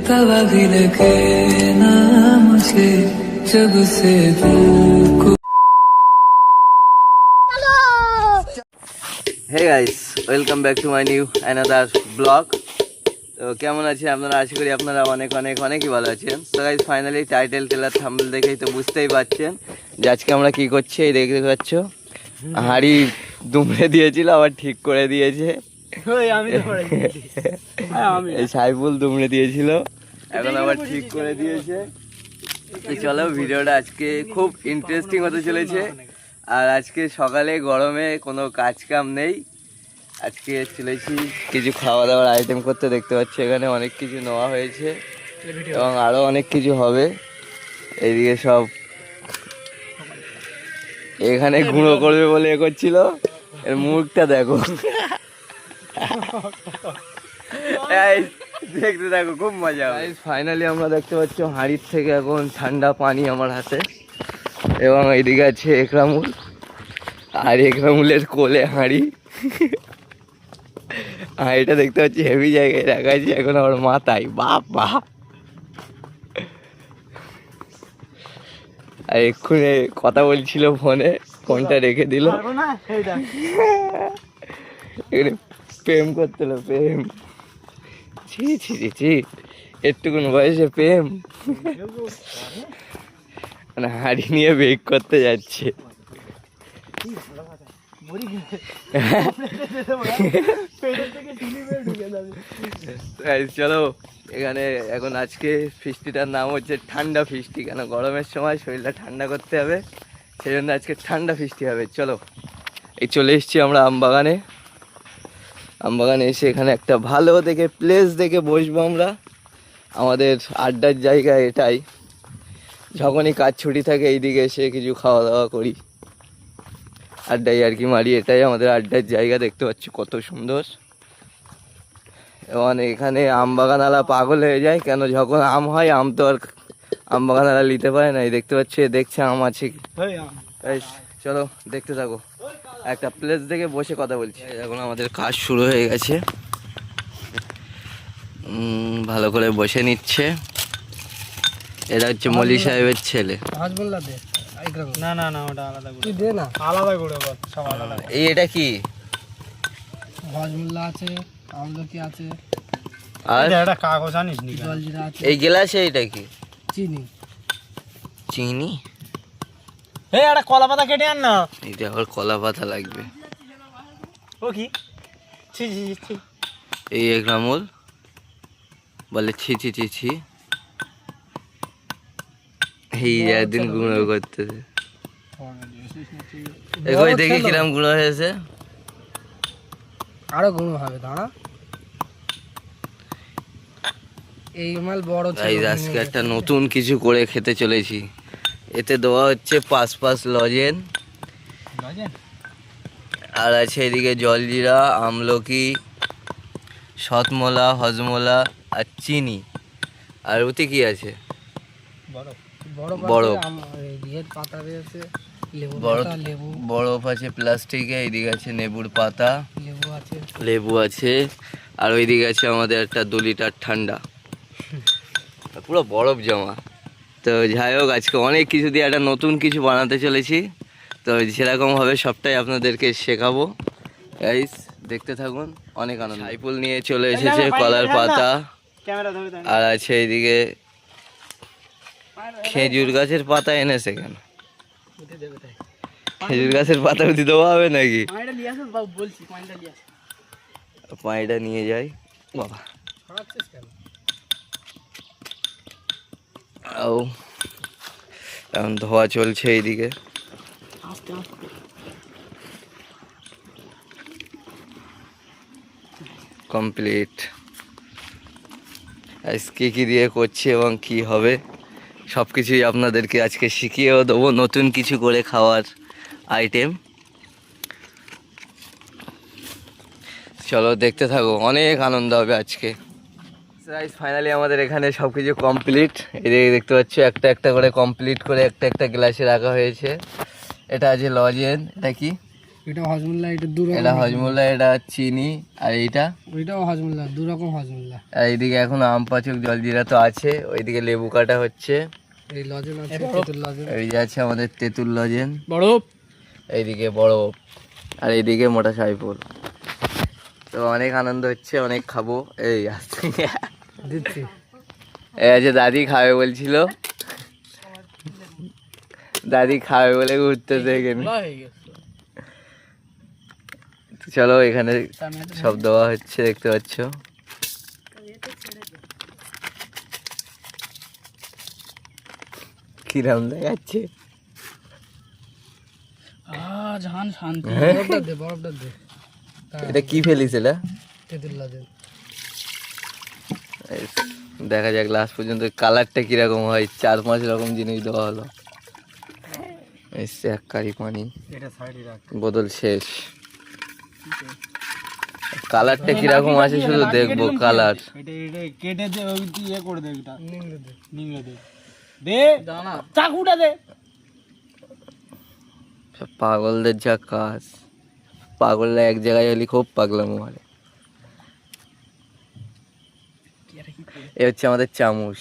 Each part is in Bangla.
कवा भी लगे ना मुझे जब से दिल को। Hey guys, welcome back to my new another blog. তো কেমন আছেন আপনারা? আশা করি আপনারা অনেক অনেক অনেকই ভালো আছেন। তো guys, finally title trailer thumbnail দেখেই তো বুঝতেই পারছেন যে আজকে আমরা কি করছি। এই দেখতে পাচ্ছ, হাঁড়ি দুমড়ে দিয়েছিল, আবার ঠিক করে দিয়েছে। এই সাইফুল দুমড়ে দিয়েছিল, এখন আবার ঠিক করে দিয়েছে। তো চলো, ভিডিওটা আজকে খুব ইন্টারেস্টিং হতে চলেছে। আর আজকে সকালে গরমে কোনো কাজ কাম নেই, আজকে চলেছি কিছু খাওয়া দাওয়ার আইটেম করতে। দেখতে পাচ্ছি এখানে অনেক কিছু নেওয়া হয়েছে এবং আরও অনেক কিছু হবে। এইদিকে সব এখানে গুঁড়ো করবে বলে এ করছিল, এর মুখটা দেখো। দেখতে দেখো, খুব মজা হয়। ফাইনালি আমরা দেখতে পাচ্ছি হাঁড়ির থেকে এখন ঠান্ডা পানি আমার হাতে, এবং এইদিকে আছে একরামুল, আর একরামুলের কোলে হাঁড়ি। হাঁড়িটা দেখতে পাচ্ছি হেভি জায়গায় রাখা আছে, এখন আমার মাথায় বাবা। আর এক্ষুনি কথা বলছিল ফোনে, ফোনটা রেখে দিল। প্রেম করছিল, প্রেম। ছি ছি ছি ছি, একটুকুন বয়সে প্রেম। মানে হাঁড়ি নিয়ে বেক করতে যাচ্ছে। চলো, এখানে এখন আজকে ফিস্টিটার নাম হচ্ছে ঠান্ডা ফিস্টি। কেন গরমের সময় শরীরটা ঠান্ডা করতে হবে, সেই জন্য আজকে ঠান্ডা ফিস্টি হবে। চলো, এই চলে এসেছি আমরা আমবাগানে। আমবাগানে এসে এখানে একটা ভালো দেখে প্লেস দেখে বসবো আমরা। আমাদের আড্ডার জায়গা এটাই, যখনই কাজ ছুটি থাকে এইদিকে এসে কিছু খাওয়া দাওয়া করি, আড্ডাই আর কি মারি। এটাই আমাদের আড্ডার জায়গা। দেখতে পাচ্ছি কত সুন্দর। এবং এখানে আম বাগানওয়ালা পাগল হয়ে যায়, কেন যখন আম হয় আম তো আর আম বাগানওয়ালা নিতে পারে না। দেখতে পাচ্ছি, দেখছে আম আছে কি। চলো দেখতে থাকো, একটা প্লেস দেখে বসে কথা বলছি। এখন আমাদের কাজ শুরু হয়ে গেছে, ভালো করে বসে নিচ্ছে। এটা হচ্ছে মলি সাহেবের ছেলে। না না না, ওটা আলাদা করে দে না, আলাদা করে বল, সব আলাদা। এই এটা কি? হজমুল্লা আছে, আমলকি আছে, আর এটা কাগজ আনিস নি? জলজিরা আছে। এই গ্লাসে এটা কি? চিনি। চিনি? এই একটা কলা পাতা কেটে আন না। এটা আবার কলা পাতা লাগবে? ও কি ছি ছি ছি। এই একরামুল বলে ছি ছি ছি ছি। এই একদিন গুঁড়ো করতেছে, এগোই দেখি কিরম গুঁড়ো হয়েছে। আরো গুঁড়ো হবে, দাঁড়া। এই মাল বড় ছিল। আজকে একটা নতুন কিছু করে খেতে চলেছি। এতে দেওয়া হচ্ছে 5 লজেন, আর আছে এদিকে জলজিরা, আমলকি, শতমলা, হজমলা আর চিনি। আর ওতে কি আছে? বরফ। বরফ আছে প্লাস্টিকে, এইদিকে আছে নেবুর পাতা, লেবু আছে, আর ওইদিকে আছে আমাদের একটা 2 লিটার ঠান্ডা, পুরো বরফ জমা। তো যাই হোক, আজকে অনেক কিছু দিয়ে একটা নতুন কিছু বানাতে চলেছি। তো সেরকমভাবে সবটাই আপনাদেরকে শেখাবো। গাইস দেখতে থাকুন, অনেক আনন্দ। সাইফুল নিয়ে চলে এসেছে কলার পাতা, আর আছে এইদিকে খেজুর গাছের পাতা এনেছে। কেন খেজুর গাছের পাতা দিতে হবে নাকি? পানিটা নিয়ে যাই বাবা। ও এখন ধোয়া চলছে এইদিকে। কমপ্লিট। আজকে কি দিয়ে করছি এবং কি হবে সব কিছুই আপনাদেরকে আজকে শিখিয়েও দেবো, নতুন কিছু করে খাওয়ার আইটেম। চলো দেখতে থাকো, অনেক আনন্দ হবে আজকে। ফাইনালি আমাদের এখানে সব কিছু কমপ্লিট। এদিকে দেখতে পাচ্ছ একটা একটা করে কমপ্লিট করে একটা একটা গ্লাসে রাখা হয়েছে। এটা আছে লজেন। এটা কি? এটা হজমুল্লাহ, এটা দু রকম। এটা হজমুল্লাহ, এটা চিনি, আর এইটা ওইটাও হজমুল্লাহ, দু রকম হজমুল্লাহ। আর এইদিকে এখন আম পাচক জলজিরা তো আছে, ওইদিকে লেবু কাটা হচ্ছে, এই লজেন আছে, তেঁতুল লজেন। এই যে আছে আমাদের তেঁতুল লজেন, বরফ। এইদিকে বরফ, আর এইদিকে মোটা সাইফুল। তো অনেক আনন্দ হচ্ছে, অনেক খাবো। এই আসছে দিচ্ছি। এই আছে দাদি খাবে বলছিল, দাদি খাবে বলে ঘুরতেছে এখানে। তো চলো, এখানে সব দেওয়া হচ্ছে দেখতে পাচ্ছ। কিরাম দেখাচ্ছে। জাহান শান্তি। বরফটা দে, বরফটা দে। এটা কি ফেলিস এটা? তেঁতুল লজেন। দেখা যাক লাস্ট পর্যন্ত কালারটা কিরকম হয়। 4-5 রকম জিনিস দেওয়া হলো। এসছে এক কারি পানি, বোতল শেষ। কালারটা কিরকম আছে শুধু দেখবো কালার। কেটে দে, ওই ইয়ে করে দে, এটা নিংড়ে দে, নিংড়ে দে, দে দানা, চাকুটা দে। সব পাগলদের যা কাজ, পাগলরা এক জায়গায় হলে খুব পাগলাম মারে। এ হচ্ছে আমাদের চামচ।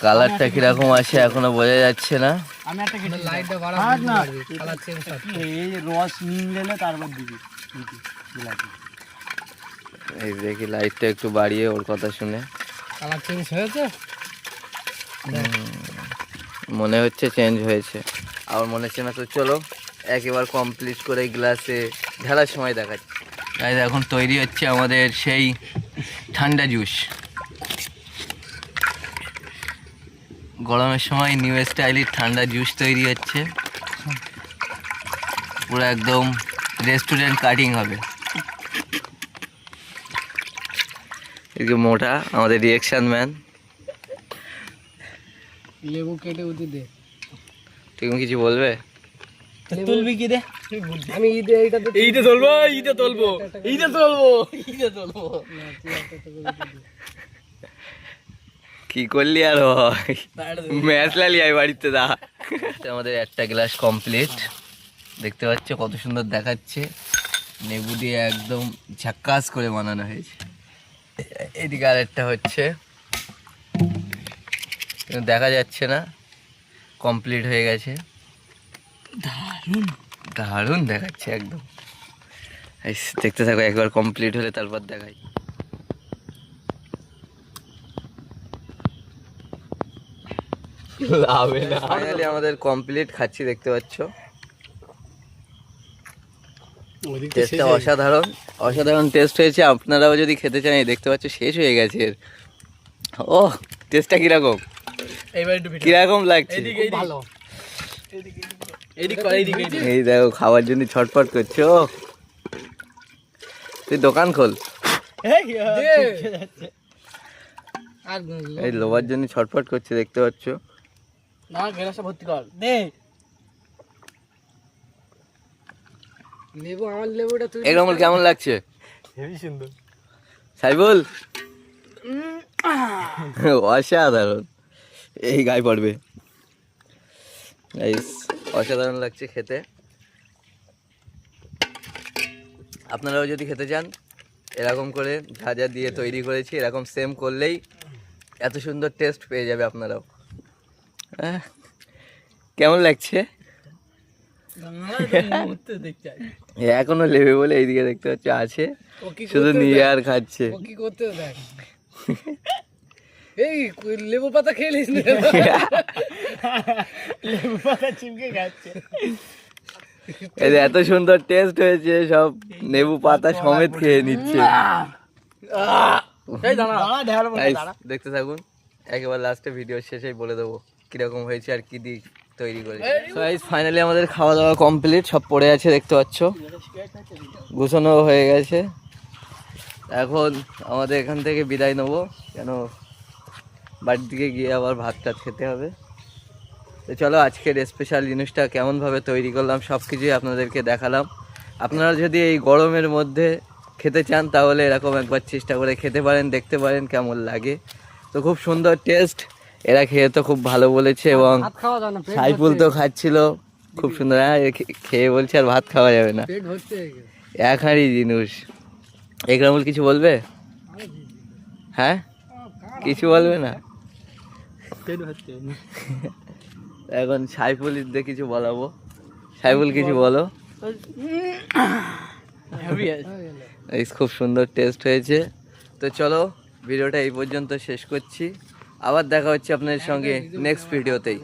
কালারটা কিরকম আছে এখনো বোঝা যাচ্ছে না। আমি একটা কেটে লাইটটা বাড়াবো না, কালার চেঞ্জ হবে। এই রস নিংড়েলে তারপর দিবি। এই দেখি লাইটটা একটু বাড়িয়ে ওর কথা শুনে। কালার চেঞ্জ হয়েছে, মনে হচ্ছে চেঞ্জ হয়েছে, আমার মনে হচ্ছে না। তো চলো একেবারে কমপ্লিট করে গ্লাসে ঢালার সময় দেখাচ্ছি। তাই এখন তৈরি হচ্ছে আমাদের সেই ঠান্ডা জুস। গরমের সময় নিউ স্টাইলের ঠান্ডা জুস তৈরি হচ্ছে, পুরো একদম রেস্টুরেন্ট কাটিং হবে। এদিকে মোটা আমাদের রিয়েকশন ম্যান। লেবু কেটে উঠে দে। তুমি কিছু বলবে? তুলবি কি দে? আমি এইটা তুলবো, এইটা তুলবো, এইটা তুলবো, এইটা তুলবো। কি করলি আর ভাই, ম্যাচ লালি আই বাড়িতে দা। আমাদের একটা গ্লাস কমপ্লিট, দেখতে পাচ্ছ কত সুন্দর দেখাচ্ছে। নেবু দিয়ে একদম ঝাক্কাস করে বানানো হয়েছে। এদিকে আরেকটা হচ্ছে, কিন্তু দেখা যাচ্ছে না, কমপ্লিট হয়ে গেছে। দারুণ দারুণ দেখাচ্ছে একদম। দেখতে থাকো, একবার কমপ্লিট হলে তারপর দেখাই। ফাইনালি আমাদের কমপ্লিট, খাচ্ছি দেখতে পাচ্ছ। টেস্টটা অসাধারণ, অসাধারণ টেস্ট হয়েছে। আপনারাও যদি খেতে চান, এই দেখতে পাচ্ছ শেষ হয়ে গেছে এর। ও টেস্টটা কিরকম, কিরকম লাগছে? ভালো। এই দেখো খাওয়ার জন্য ছটফট করছো। তুই দোকান খোল। এই লোবার জন্য ছটফট করছে দেখতে পাচ্ছ। না গ্লাসটা ভর্তি কর দে। লেবু, আমার লেবুটা তুই। এরকম কেমন লাগছে? হেভি সুন্দর সাইবুল, অসাধারণ। এই গায়ে পড়বে। অসাধারণ লাগছে খেতে। আপনারাও যদি খেতে চান, এরকম করে যা যা দিয়ে তৈরি করেছি, এরকম সেম করলেই এত সুন্দর টেস্ট পেয়ে যাবে আপনারাও। কেমন লাগছে? এখনো লেবে বলে এইদিকে দেখতে পাচ্ছ আছে, শুধু নিয়ে আর খাচ্ছে। কি করতে দেখ, এই লেবু পাতা খেয়ে নিস না। লেবু পাতা চিমকে খাচ্ছে। এত সুন্দর টেস্ট হয়েছে, সব লেবু পাতা সমেত খেয়ে নিচ্ছে। দেখতে থাকুন, একেবারে লাস্টে ভিডিও শেষেই বলে দেবো কিরকম হয়েছে আর কি দিয়ে তৈরি করেছি। ফাইনালি আমাদের খাওয়া দাওয়া কমপ্লিট, সব পড়ে আছে দেখতে পাচ্ছ, গুছানো হয়ে গেছে। এখন আমাদের এখান থেকে বিদায় নেবো, কেন বাড়ির দিকে গিয়ে আবার ভাত টাত খেতে হবে। তো চলো, আজকের স্পেশাল জিনিসটা কেমনভাবে তৈরি করলাম সব কিছুই আপনাদেরকে দেখালাম। আপনারা যদি এই গরমের মধ্যে খেতে চান, তাহলে এরকম একবার চেষ্টা করে খেতে পারেন, দেখতে পারেন কেমন লাগে। তো খুব সুন্দর টেস্ট, এরা খেয়ে তো খুব ভালো বলেছে এবং ভাত খাওয়া যায় না, পেট সাইফুল তো খাচ্ছিল খুব সুন্দর। হ্যাঁ খেয়ে বলছে আর ভাত খাওয়া যাবে না, পেট ভরছে। এক হাঁড়ি জিনিস। একরামুল কিছু বলবে? হ্যাঁ কিছু বলবে না? পেট ভরছে। এখন সাইফুলদের কিছু বলাবো। সাইফুল কিছু বলো। খুব সুন্দর টেস্ট হয়েছে। তো চলো ভিডিওটা এই পর্যন্ত শেষ করছি, আবার দেখা হচ্ছে আপনাদের সঙ্গে নেক্সট ভিডিওতেই।